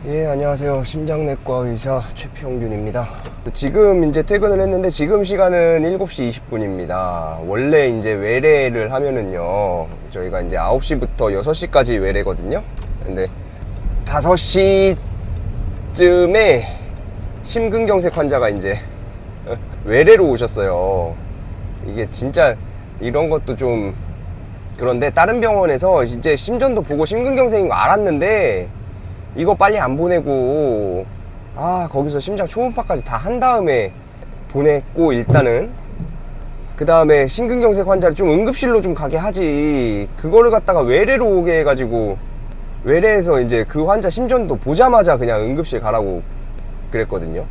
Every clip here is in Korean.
예, 안녕하세요. 심장내과 의사 최평균입니다. 지금 이제 퇴근을 했는데 지금 시간은 7시 20분입니다. 원래 이제 외래를 하면은요, 저희가 이제 9시부터 6시까지 외래거든요. 근데 5시쯤에 심근경색 환자가 이제 외래로 오셨어요. 이게 진짜 이런 것도 좀 그런데 다른 병원에서 이제 심전도 보고 심근경색인 거 알았는데 이거 빨리 안 보내고 거기서 심장 초음파까지 다 한 다음에 보냈고, 일단은 그 다음에 심근경색 환자를 좀 응급실로 좀 가게 하지, 그거를 갖다가 외래로 오게 해가지고 외래에서 이제 그 환자 심전도 보자마자 그냥 응급실 가라고 그랬거든요.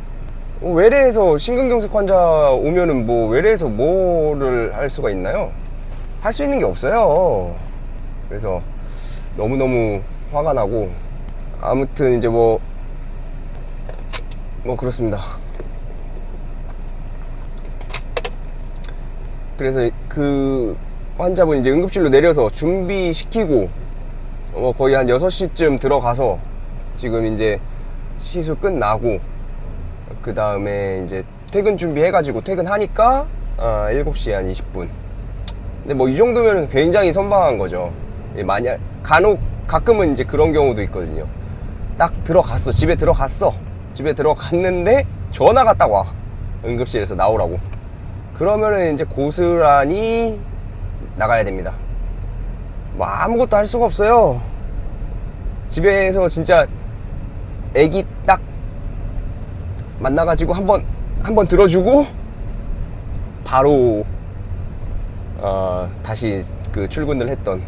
외래에서 심근경색 환자 오면은 뭐 외래에서 뭐를 할 수가 있나요? 할 수 있는 게 없어요. 그래서 너무너무 화가 나고, 아무튼 이제 뭐 그렇습니다. 그래서 그 환자분 이제 응급실로 내려서 준비시키고 거의 한 6시쯤 들어가서 지금 이제 시술 끝나고 그 다음에 이제 퇴근 준비해가지고 퇴근하니까 7시 한 20분. 근데 뭐 이 정도면 굉장히 선방한 거죠. 만약 간혹 가끔은 이제 그런 경우도 있거든요. 딱 들어갔어. 집에 들어갔는데 전화가 딱 와. 응급실에서 나오라고. 그러면은 이제 고스란히 나가야 됩니다. 뭐 아무것도 할 수가 없어요. 집에서 진짜 애기 딱 만나가지고 한번 들어주고 바로 다시 그 출근을 했던,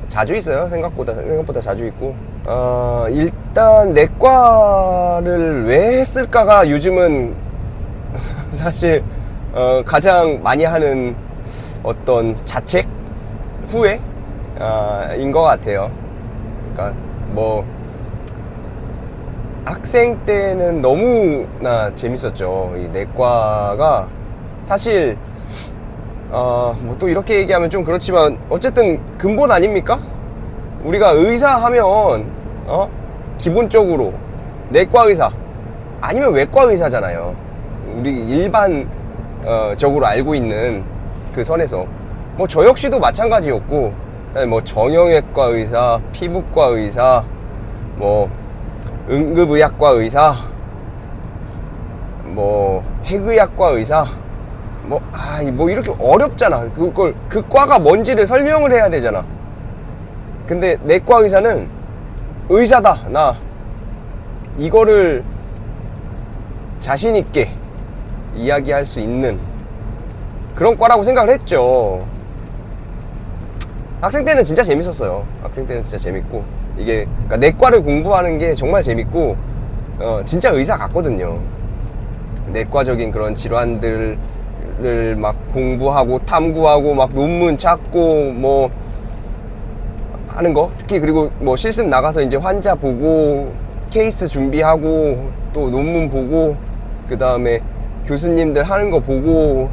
자주 있어요. 생각보다 자주 있고. 일단 내과를 왜 했을까가 요즘은 사실 가장 많이 하는 어떤 자책 후회 인 것 같아요. 그러니까 뭐 학생 때는 너무나 재밌었죠. 이 내과가 사실 뭐 또 이렇게 얘기하면 좀 그렇지만 어쨌든 근본 아닙니까? 우리가 의사 하면 기본적으로 내과 의사 아니면 외과 의사잖아요. 우리 일반 적으로 알고 있는 그 선에서 뭐 저 역시도 마찬가지였고, 뭐 정형외과 의사, 피부과 의사, 뭐 응급의학과 의사, 뭐 핵의학과 의사, 뭐 이렇게 어렵잖아. 그 과가 뭔지를 설명을 해야 되잖아. 근데 내과 의사는 의사다, 나 이거를 자신 있게 이야기할 수 있는 그런 과라고 생각을 했죠. 학생 때는 진짜 재밌었어요. 학생 때는 진짜 재밌고, 이게 그러니까 내과를 공부하는 게 정말 재밌고, 진짜 의사 같거든요. 내과적인 그런 질환들을 막 공부하고 탐구하고 막 논문 찾고 뭐 하는 거, 특히 그리고 뭐 실습 나가서 이제 환자 보고 케이스 준비하고 또 논문 보고 그 다음에 교수님들 하는 거 보고,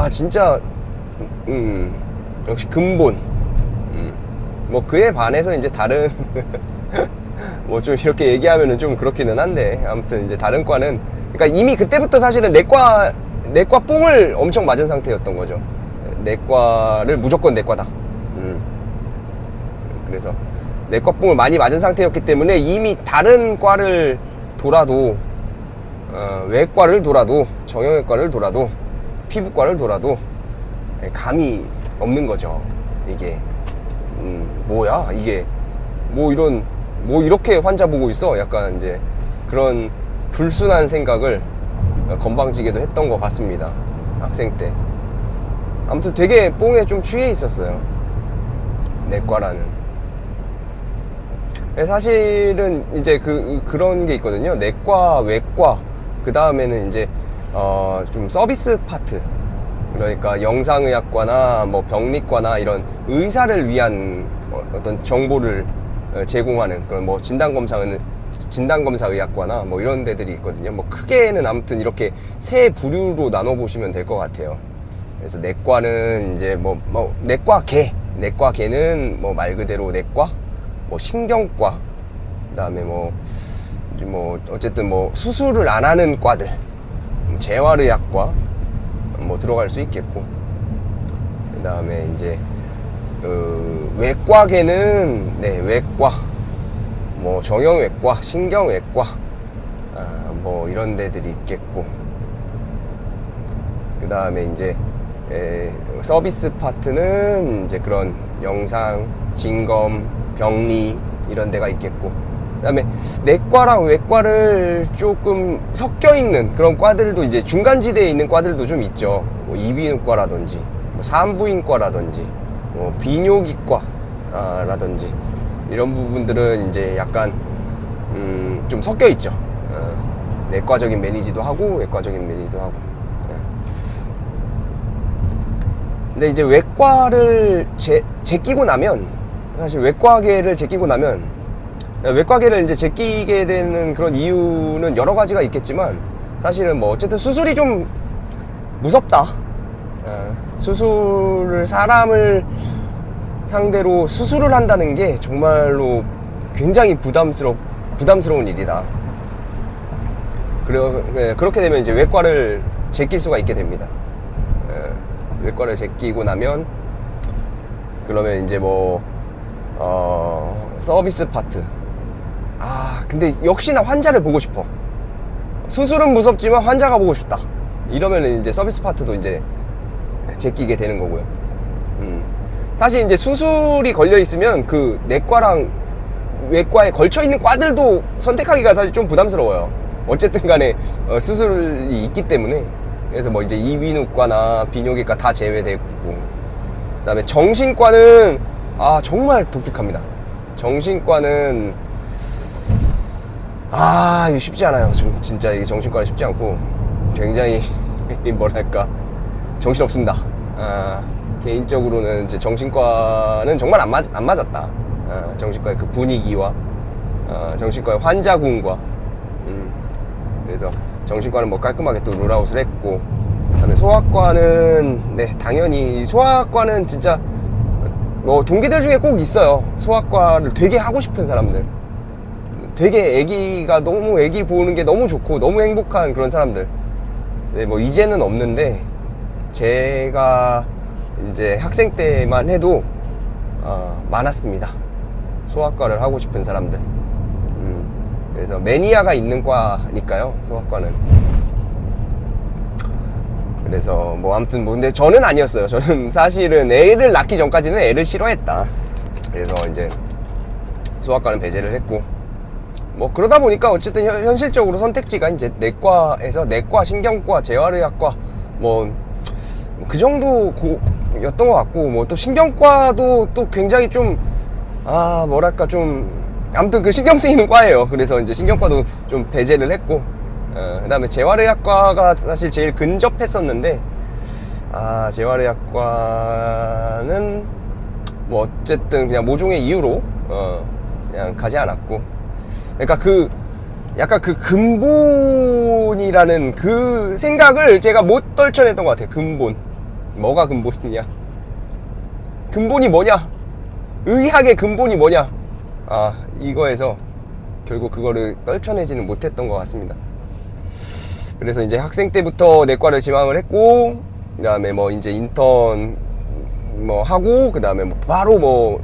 진짜 역시 근본. 뭐 그에 반해서 이제 다른 뭐 좀 이렇게 얘기하면은 좀 그렇기는 한데, 아무튼 이제 다른 과는, 그러니까 이미 그때부터 사실은 내과 뽕을 엄청 맞은 상태였던 거죠. 내과를 무조건 내과다. 그래서 내과 뽕을 많이 맞은 상태였기 때문에 이미 다른 과를 돌아도, 외과를 돌아도, 정형외과를 돌아도, 피부과를 돌아도 감이 없는 거죠. 이게 뭐야 이게, 뭐 이렇게 환자 보고 있어, 약간 이제 그런 불순한 생각을 건방지게도 했던 것 같습니다, 학생 때. 아무튼 되게 뽕에 좀 취해 있었어요, 내과라는. 사실은 이제 그런 게 있거든요. 내과, 외과, 그 다음에는 이제 좀 서비스 파트, 그러니까 영상의학과나 뭐 병리과나 이런 의사를 위한 어떤 정보를 제공하는 그런 뭐 진단검사 의학과나 뭐 이런 데들이 있거든요. 뭐 크게는 아무튼 이렇게 세 부류로 나눠 보시면 될 것 같아요. 그래서 내과는 이제 내과계는 뭐 말 그대로 내과, 뭐 신경과, 그다음에 이제 어쨌든 수술을 안 하는 과들, 재활의학과 들어갈 수 있겠고, 그다음에 이제 외과계는 외과, 정형외과, 신경외과, 이런 데들이 있겠고, 그 다음에 이제 서비스 파트는 이제 그런 영상, 진검, 병리 이런 데가 있겠고, 그 다음에 내과랑 외과를 조금 섞여 있는 그런 과들도 이제 중간지대에 있는 과들도 좀 있죠. 이비인후과라든지 산부인과라든지 비뇨기과라든지 이런 부분들은 이제 약간 좀 섞여 있죠. 내과적인 매니지도 하고 외과적인 매니지도 하고. 근데 이제 외과를 제끼고 나면, 사실 외과계를 제끼고 나면, 외과계를 이제 제끼게 되는 그런 이유는 여러 가지가 있겠지만, 사실은 어쨌든 수술이 좀 무섭다. 사람을 상대로 수술을 한다는 게 정말로 굉장히 부담스러운 일이다. 그렇게 되면 이제 외과를 제낄 수가 있게 됩니다. 외과를 제끼고 나면, 그러면 이제 서비스 파트. 근데 역시나 환자를 보고 싶어. 수술은 무섭지만 환자가 보고 싶다. 이러면 이제 서비스 파트도 이제 제끼게 되는 거고요. 사실 이제 수술이 걸려 있으면 그 내과랑 외과에 걸쳐 있는 과들도 선택하기가 사실 좀 부담스러워요. 어쨌든 간에 수술이 있기 때문에. 그래서 이제 이비인후과나 비뇨기과 다 제외되고, 그 다음에 정신과는 정말 독특합니다. 정신과는 이거 쉽지 않아요. 진짜 이게 정신과는 쉽지 않고 굉장히 뭐랄까 정신없습니다. 개인적으로는 이제 정신과는 정말 안 맞았다. 정신과의 그 분위기와 정신과의 환자군과. 그래서 정신과는 깔끔하게 또 롤아웃을 했고, 그다음에 소아과는 당연히 소아과는 진짜 동기들 중에 꼭 있어요. 소아과를 되게 하고 싶은 사람들, 되게 애기가 너무 애기 보는 게 너무 좋고 너무 행복한 그런 사람들. 이제는 없는데, 제가 이제 학생 때만 해도 많았습니다. 소아과를 하고 싶은 사람들. 그래서 매니아가 있는 과니까요, 소아과는. 그래서 아무튼 근데 저는 아니었어요. 저는 사실은 애를 낳기 전까지는 애를 싫어했다. 그래서 이제 소아과는 배제를 했고, 그러다 보니까 어쨌든 현실적으로 선택지가 이제 내과에서 내과, 신경과, 재활의학과 그 정도였던 것 같고, 또 신경과도 또 굉장히 좀 뭐랄까 아무튼 그 신경 쓰이는 과예요. 그래서 이제 신경과도 좀 배제를 했고, 그 다음에 재활의학과가 사실 제일 근접했었는데, 재활의학과는 어쨌든 그냥 모종의 이유로 그냥 가지 않았고, 그러니까 약간 그 근본이라는 그 생각을 제가 못 떨쳐냈던 것 같아요. 근본. 뭐가 근본이냐? 근본이 뭐냐? 의학의 근본이 뭐냐? 이거에서 결국 그거를 떨쳐내지는 못했던 것 같습니다. 그래서 이제 학생 때부터 내과를 지망을 했고, 그 다음에 이제 인턴 하고, 그 다음에 바로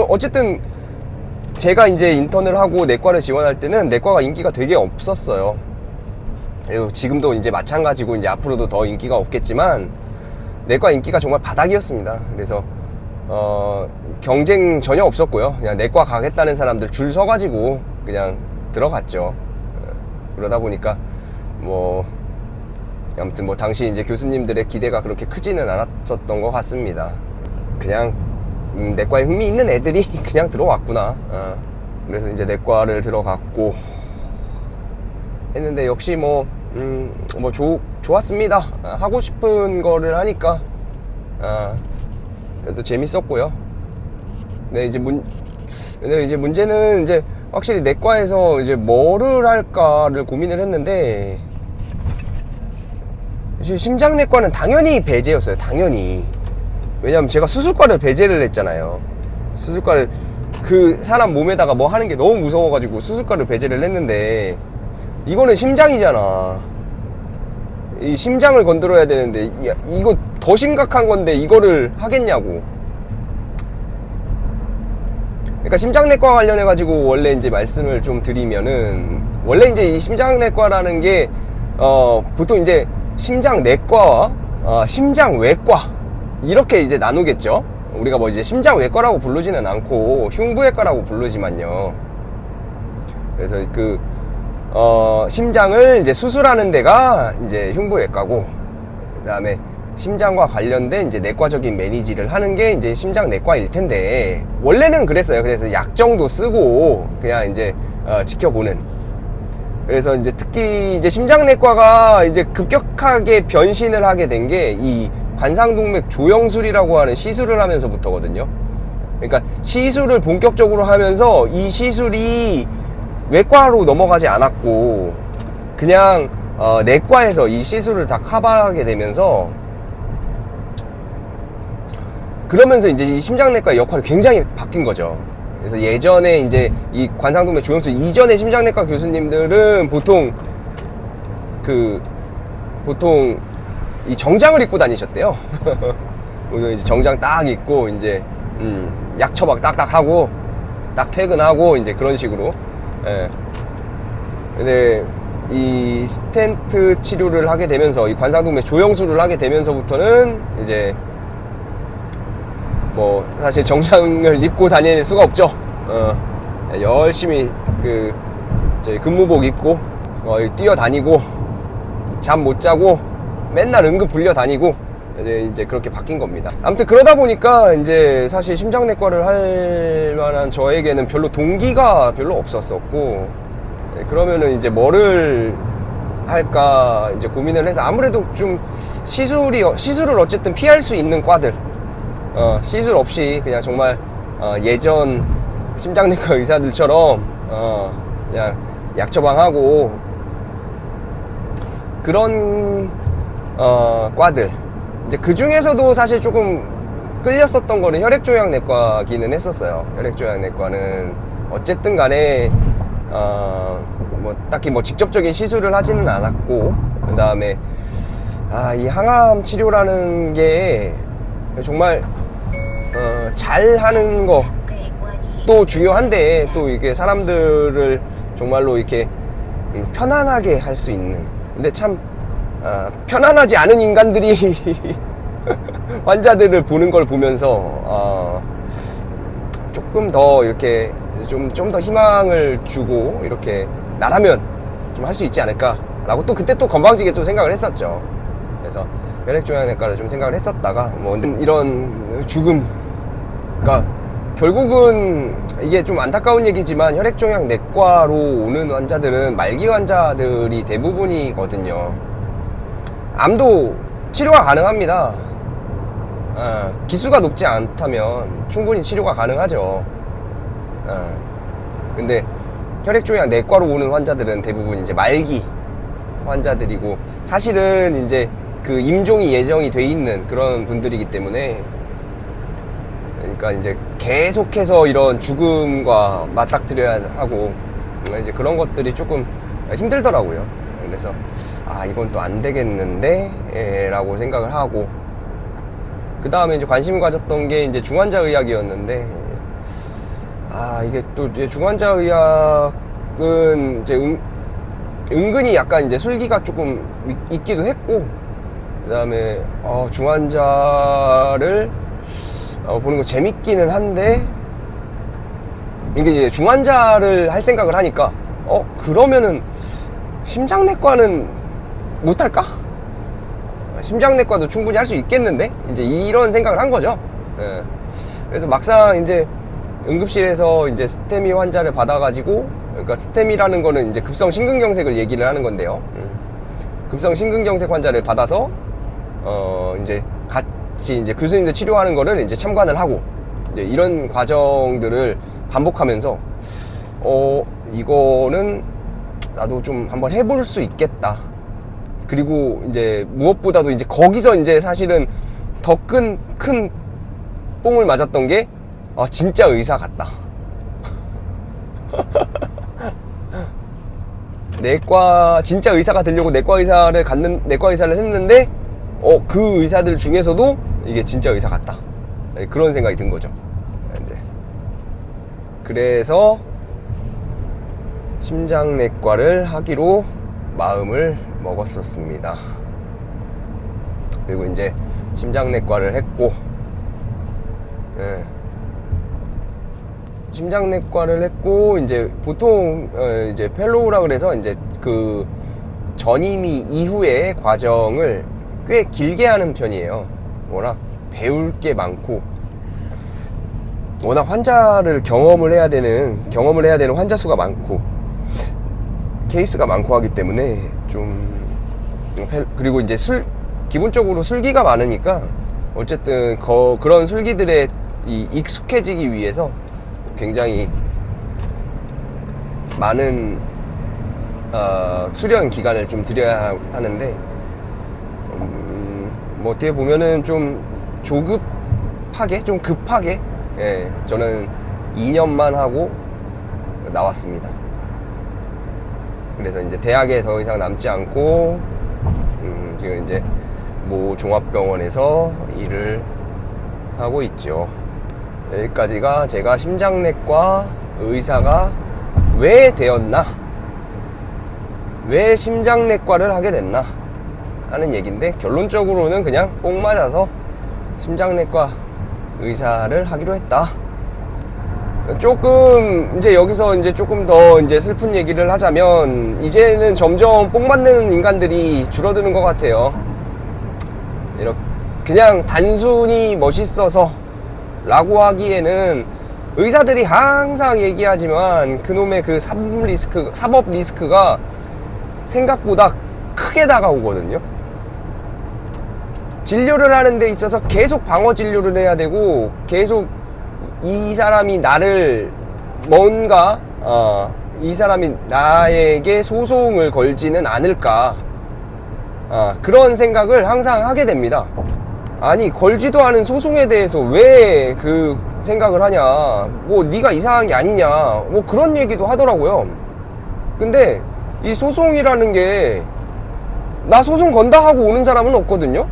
어쨌든 제가 이제 인턴을 하고 내과를 지원할 때는 내과가 인기가 되게 없었어요. 그리고 지금도 이제 마찬가지고, 이제 앞으로도 더 인기가 없겠지만 내과 인기가 정말 바닥이었습니다. 그래서 경쟁 전혀 없었고요. 그냥 내과 가겠다는 사람들 줄 서가지고 그냥 들어갔죠. 그러다 보니까 아무튼 당시 이제 교수님들의 기대가 그렇게 크지는 않았었던 것 같습니다. 그냥 내과에 흥미 있는 애들이 그냥 들어왔구나. 그래서 이제 내과를 들어갔고 했는데, 역시 좋았습니다. 하고 싶은 거를 하니까 그래도 재밌었고요. 근데 이제 문제는 이제 확실히 내과에서 이제 뭐를 할까를 고민을 했는데, 심장내과는 당연히 배제였어요. 당연히. 왜냐면 제가 수술과를 배제를 했잖아요. 수술과를 그 사람 몸에다가 뭐 하는 게 너무 무서워가지고 수술과를 배제를 했는데, 이거는 심장이잖아. 이 심장을 건드려야 되는데, 이거 더 심각한 건데 이거를 하겠냐고. 그러니까 심장내과 관련해가지고 원래 이제 말씀을 좀 드리면은, 원래 이제 이 심장내과라는 게 보통 이제 심장내과와 심장외과 이렇게 이제 나누겠죠. 우리가 뭐 이제 심장외과라고 부르지는 않고 흉부외과라고 부르지만요. 그래서 그 심장을 이제 수술하는 데가 이제 흉부외과고, 그 다음에 심장과 관련된 이제 내과적인 매니지를 하는 게 이제 심장내과일 텐데, 원래는 그랬어요. 그래서 약 정도 쓰고 그냥 이제 지켜보는. 그래서 이제 특히 이제 심장내과가 이제 급격하게 변신을 하게 된 게 이 관상동맥 조영술이라고 하는 시술을 하면서부터거든요. 그러니까 시술을 본격적으로 하면서 이 시술이 외과로 넘어가지 않았고, 그냥 내과에서 이 시술을 다 커버하게 되면서, 그러면서 이제 이 심장내과의 역할이 굉장히 바뀐 거죠. 그래서 예전에 이제 이 관상동맥 조영술 이전의 심장내과 교수님들은 보통 이 정장을 입고 다니셨대요. 이제 정장 딱 입고 이제 약 처방 딱딱 하고 딱 퇴근하고 이제 그런 식으로. 예. 근데 이 스텐트 치료를 하게 되면서, 이 관상동맥 조영술을 하게 되면서부터는 이제 뭐 사실 정장을 입고 다닐 수가 없죠. 열심히 저희 근무복 입고 뛰어다니고 잠 못 자고 맨날 응급 불려 다니고 이제 그렇게 바뀐 겁니다. 아무튼 그러다 보니까 이제 사실 심장내과를 할 만한 저에게는 별로 동기가 별로 없었었고, 그러면은 이제 뭐를 할까 이제 고민을 해서, 아무래도 좀 시술을 어쨌든 피할 수 있는 과들, 시술 없이 그냥 정말 예전 심장내과 의사들처럼 그냥 약 처방하고 그런 과들, 이제 그 중에서도 사실 조금 끌렸었던 거는 혈액종양내과기는 했었어요. 혈액종양내과는 어쨌든 간에 뭐 딱히 뭐 직접적인 시술을 하지는 않았고, 그 다음에 이 항암 치료라는 게 정말 잘 하는 것도 중요한데, 또 이게 사람들을 정말로 이렇게 편안하게 할 수 있는, 근데 참 편안하지 않은 인간들이 환자들을 보는 걸 보면서 조금 더 이렇게 좀 더 희망을 주고, 이렇게 나라면 좀 할 수 있지 않을까 라고 또 그때 또 건방지게 좀 생각을 했었죠. 그래서 혈액종양내과를 좀 생각을 했었다가, 뭐 이런 죽음, 그러니까 결국은 이게 좀 안타까운 얘기지만 혈액종양내과로 오는 환자들은 말기 환자들이 대부분이거든요. 암도 치료가 가능합니다. 기수가 높지 않다면 충분히 치료가 가능하죠. 근데 혈액종양내과로 오는 환자들은 대부분 이제 말기 환자들이고, 사실은 이제 그 임종이 예정이 돼 있는 그런 분들이기 때문에, 그러니까 이제 계속해서 이런 죽음과 맞닥뜨려야 하고, 이제 그런 것들이 조금 힘들더라고요. 그래서 이건 또 안 되겠는데 라고 생각을 하고, 그 다음에 이제 관심을 가졌던 게 이제 중환자 의학이었는데, 이게 또 이제 중환자 의학은 이제 은근히 약간 이제 술기가 조금 있기도 했고, 그 다음에 중환자를 보는 거 재밌기는 한데, 이게 이제 중환자를 할 생각을 하니까 그러면은 심장내과는 못할까? 심장내과도 충분히 할 수 있겠는데? 이제 이런 생각을 한 거죠. 예. 그래서 막상 이제 응급실에서 이제 스테미 환자를 받아가지고, 그러니까 스테미라는 거는 이제 급성 심근경색을 얘기를 하는 건데요. 급성 심근경색 환자를 받아서 이제 같이 이제 교수님들 치료하는 거를 이제 참관을 하고, 이제 이런 과정들을 반복하면서 이거는 나도 좀 한번 해볼 수 있겠다. 그리고 이제 무엇보다도 이제 거기서 이제 사실은 더 큰 뽕을 맞았던 게 진짜 의사 같다. 내과 진짜 의사가 되려고 내과 의사를 했는데 그 의사들 중에서도 이게 진짜 의사 같다. 네, 그런 생각이 든 거죠. 이제 그래서 심장내과를 하기로 마음을 먹었었습니다. 그리고 이제 심장내과를 했고, 예. 심장내과를 했고, 이제 보통 이제 펠로우라 그래서 이제 그 전임의 이후의 과정을 꽤 길게 하는 편이에요. 워낙 배울 게 많고, 워낙 환자를 경험을 해야 되는 환자 수가 많고, 케이스가 많고 하기 때문에 그리고 이제 기본적으로 술기가 많으니까 어쨌든 그런 술기들에 익숙해지기 위해서 굉장히 많은 수련 기간을 좀 들여야 하는데, 뭐 어떻게 보면은 좀 좀 급하게, 예, 저는 2년만 하고 나왔습니다. 그래서 이제 대학에 더 이상 남지 않고 지금 이제 모 종합병원에서 일을 하고 있죠. 여기까지가 제가 심장내과 의사가 왜 되었나, 왜 심장내과를 하게 됐나 하는 얘기인데, 결론적으로는 그냥 꼭 맞아서 심장내과 의사를 하기로 했다. 조금 이제 여기서 이제 조금 더 이제 슬픈 얘기를 하자면, 이제는 점점 뽕 맞는 인간들이 줄어드는 것 같아요. 이렇게 그냥 단순히 멋있어서 라고 하기에는, 의사들이 항상 얘기하지만 그놈의 그 사법 리스크가 생각보다 크게 다가오거든요. 진료를 하는 데 있어서 계속 방어 진료를 해야 되고, 계속 이 사람이 나를 이 사람이 나에게 소송을 걸지는 않을까, 그런 생각을 항상 하게 됩니다. 아니, 걸지도 않은 소송에 대해서 왜 그 생각을 하냐, 뭐 네가 이상한 게 아니냐, 뭐 그런 얘기도 하더라고요. 근데 이 소송이라는 게, 나 소송 건다 하고 오는 사람은 없거든요.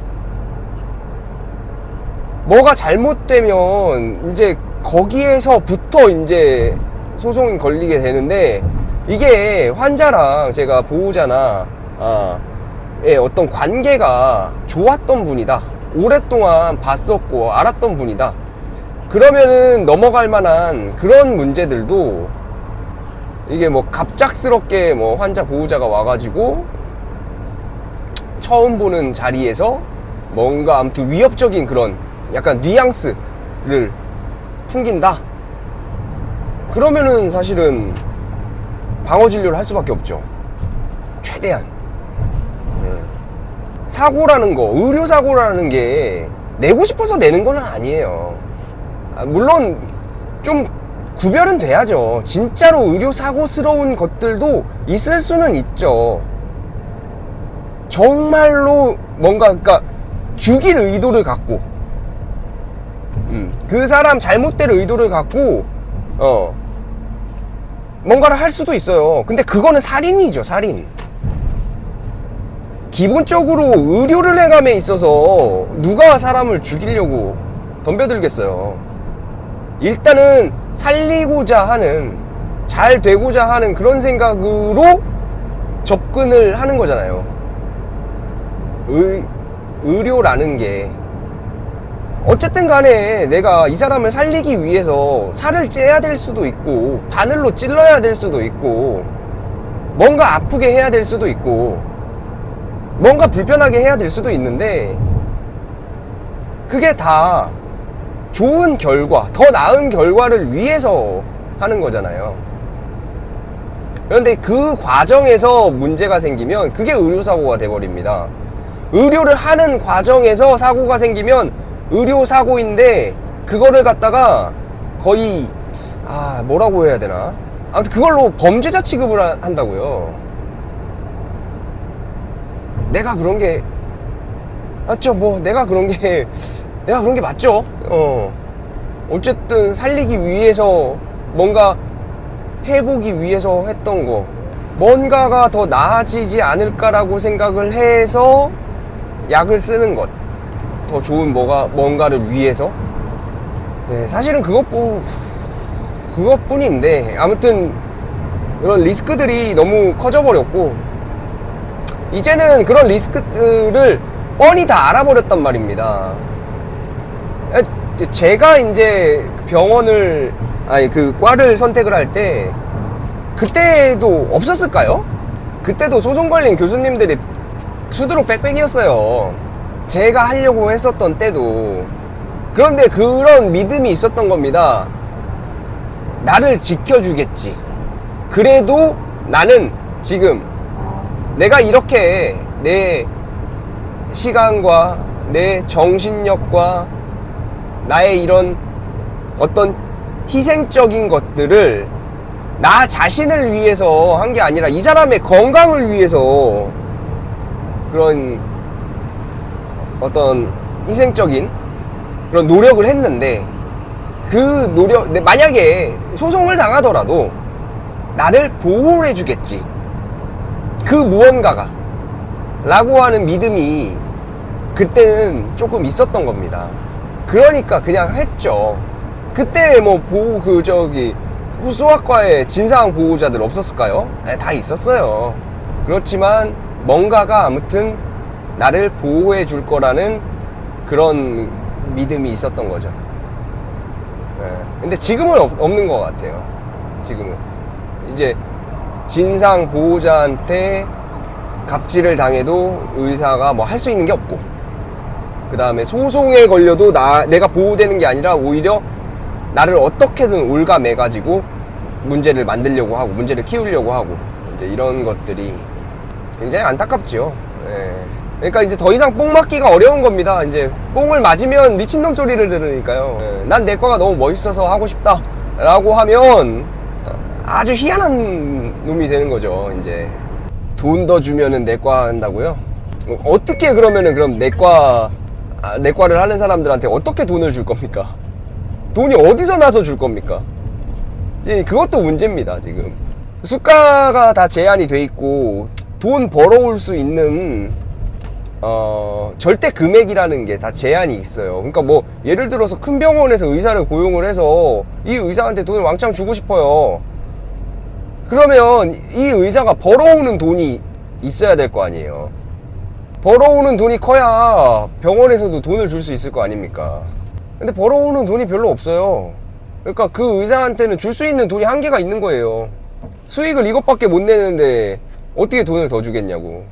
뭐가 잘못되면 이제 거기에서부터 이제 소송이 걸리게 되는데, 이게 환자랑 제가 보호자나 어떤 관계가 좋았던 분이다, 오랫동안 봤었고 알았던 분이다, 그러면은 넘어갈 만한 그런 문제들도, 이게 뭐 갑작스럽게 뭐 환자 보호자가 와가지고 처음 보는 자리에서 뭔가 아무튼 위협적인 그런 약간 뉘앙스를 풍긴다, 그러면은 사실은 방어 진료를 할 수밖에 없죠. 최대한. 사고라는 거, 의료사고라는 게 내고 싶어서 내는 건 아니에요. 물론 좀 구별은 돼야죠. 진짜로 의료사고스러운 것들도 있을 수는 있죠. 정말로 뭔가, 그러니까 죽일 의도를 갖고, 그 사람 잘못될 의도를 갖고 뭔가를 할 수도 있어요. 근데 그거는 살인이죠, 살인. 기본적으로 의료를 해감에 있어서 누가 사람을 죽이려고 덤벼들겠어요. 일단은 살리고자 하는, 잘 되고자 하는 그런 생각으로 접근을 하는 거잖아요. 의료라는 게 어쨌든 간에 내가 이 사람을 살리기 위해서 살을 째야 될 수도 있고, 바늘로 찔러야 될 수도 있고, 뭔가 아프게 해야 될 수도 있고, 뭔가 불편하게 해야 될 수도 있는데, 그게 다 좋은 결과, 더 나은 결과를 위해서 하는 거잖아요. 그런데 그 과정에서 문제가 생기면 그게 의료사고가 돼버립니다. 의료를 하는 과정에서 사고가 생기면 의료사고인데, 그거를 갖다가 거의 뭐라고 해야 되나, 아무튼 그걸로 범죄자 취급을 한다고요. 내가 그런 게 맞죠. 뭐 내가 그런 게 맞죠. 어쨌든 살리기 위해서, 뭔가 해보기 위해서 했던 거, 뭔가가 더 나아지지 않을까라고 생각을 해서 약을 쓰는 것. 더 좋은 뭔가를 위해서. 네, 사실은 그것뿐인데, 아무튼 이런 리스크들이 너무 커져버렸고, 이제는 그런 리스크들을 뻔히 다 알아버렸단 말입니다. 제가 이제 그 과를 선택을 할 때, 그때도 없었을까요? 그때도 소송 걸린 교수님들이 수두룩 빽빽이었어요. 제가 하려고 했었던 때도. 그런데 그런 믿음이 있었던 겁니다. 나를 지켜주겠지. 그래도 나는 지금 내가 이렇게 내 시간과 내 정신력과 나의 이런 어떤 희생적인 것들을 나 자신을 위해서 한 게 아니라 이 사람의 건강을 위해서 그런 어떤 희생적인 그런 노력을 했는데, 그 만약에 소송을 당하더라도 나를 보호를 해주겠지, 그 무언가가 라고 하는 믿음이 그때는 조금 있었던 겁니다. 그러니까 그냥 했죠. 그때 뭐 수학과에 진상 보호자들 없었을까요? 네, 다 있었어요. 그렇지만 뭔가가 아무튼 나를 보호해 줄 거라는 그런 믿음이 있었던 거죠. 네. 근데 지금은 없는 것 같아요. 지금은 이제 진상 보호자한테 갑질을 당해도 의사가 뭐 할 수 있는 게 없고, 그 다음에 소송에 걸려도 내가 보호되는 게 아니라 오히려 나를 어떻게든 올가매가지고 문제를 만들려고 하고, 문제를 키우려고 하고, 이제 이런 것들이 굉장히 안타깝죠. 네. 그러니까 이제 더 이상 뽕 맞기가 어려운 겁니다. 이제 뽕을 맞으면 미친놈 소리를 들으니까요. 네. 난 내과가 너무 멋있어서 하고 싶다 라고 하면 아주 희한한 놈이 되는 거죠. 이제 돈 더 주면은 내과 한다고요? 어떻게 그럼 내과를 하는 사람들한테 어떻게 돈을 줄 겁니까? 돈이 어디서 나서 줄 겁니까? 이제 그것도 문제입니다. 지금 수가가 다 제한이 돼 있고, 돈 벌어올 수 있는 절대 금액이라는 게 다 제한이 있어요. 그러니까 뭐 예를 들어서 큰 병원에서 의사를 고용을 해서 이 의사한테 돈을 왕창 주고 싶어요. 그러면 이 의사가 벌어오는 돈이 있어야 될 거 아니에요. 벌어오는 돈이 커야 병원에서도 돈을 줄 수 있을 거 아닙니까? 근데 벌어오는 돈이 별로 없어요. 그러니까 그 의사한테는 줄 수 있는 돈이 한계가 있는 거예요. 수익을 이것밖에 못 내는데 어떻게 돈을 더 주겠냐고.